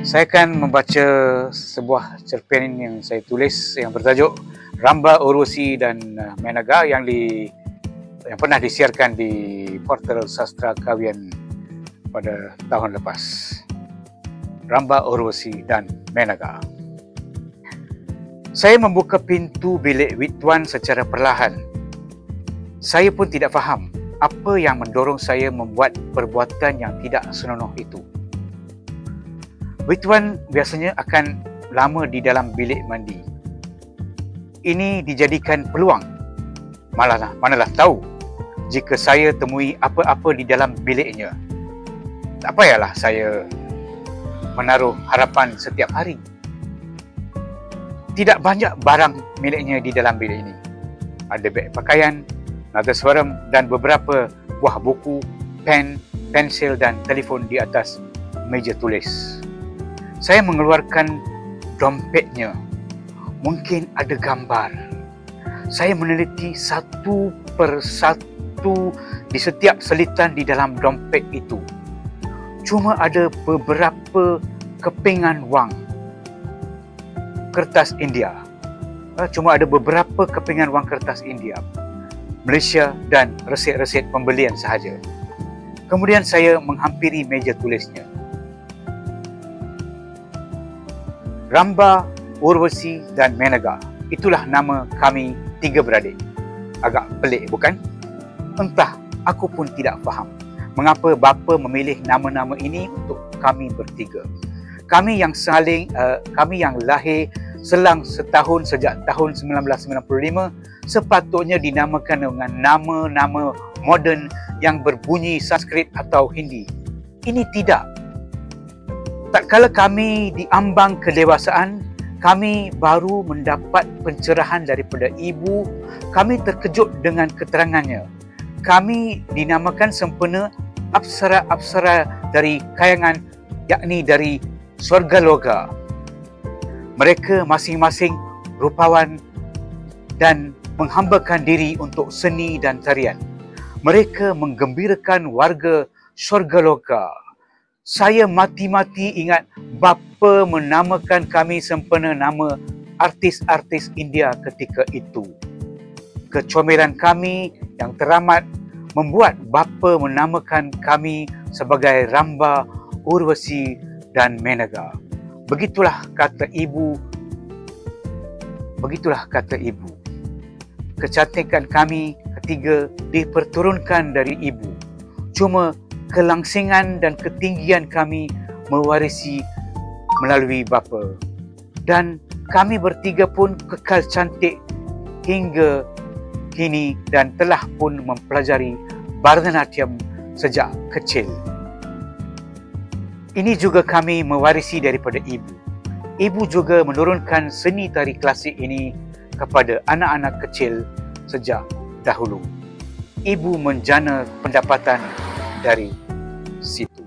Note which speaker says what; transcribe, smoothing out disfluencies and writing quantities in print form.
Speaker 1: Saya akan membaca sebuah cerpen yang saya tulis yang bertajuk Ramba, Urwasi dan Menaga yang pernah disiarkan di portal Sastra Kawian pada tahun lepas. Ramba, Urwasi dan Menaga. Saya membuka pintu bilik Wituan secara perlahan. Saya pun tidak faham apa yang mendorong saya membuat perbuatan yang tidak senonoh itu. Wituan biasanya akan lama di dalam bilik mandi. Ini dijadikan peluang. Manalah tahu jika saya temui apa-apa di dalam biliknya. Tak payahlah saya menaruh harapan setiap hari. Tidak banyak barang miliknya di dalam bilik ini. Ada beg pakaian, nagaswaram dan beberapa buah buku, pen, pensil dan telefon di atas meja tulis. Saya mengeluarkan dompetnya. Mungkin ada gambar. Saya meneliti satu persatu di setiap selitan di dalam dompet itu. Cuma ada beberapa kepingan wang kertas India. Malaysia dan resit-resit pembelian sahaja. Kemudian saya menghampiri meja tulisnya. Ramba, Urwasi dan Menaga. Itulah nama kami tiga beradik. Agak pelik, bukan? Entah, aku pun tidak faham mengapa bapa memilih nama-nama ini untuk kami bertiga. Kami yang lahir selang setahun sejak tahun 1995 sepatutnya dinamakan dengan nama-nama moden yang berbunyi Sanskrit atau Hindi. Ini tidak. Tatkala kami diambang kedewasaan, kami baru mendapat pencerahan daripada ibu. Kami terkejut dengan keterangannya. Kami dinamakan sempena apsara-apsara dari kayangan, yakni dari Swargaloka. Mereka masing-masing rupawan dan menghambakan diri untuk seni dan tarian. Mereka menggembirakan warga Swargaloka. Saya mati-mati ingat bapa menamakan kami sempena nama artis-artis India ketika itu. Kecomberan kami yang teramat membuat bapa menamakan kami sebagai Ramba, Urwasi dan Menaga. Begitulah kata ibu. Kecantikan kami ketiga diperturunkan dari ibu. Cuma kelangsingan dan ketinggian kami mewarisi melalui bapa. Dan kami bertiga pun kekal cantik hingga kini dan telah pun mempelajari Bharatanatyam sejak kecil. Ini juga kami mewarisi daripada ibu. Ibu juga menurunkan seni tari klasik ini kepada anak-anak kecil sejak dahulu. Ibu menjana pendapatan dari situ.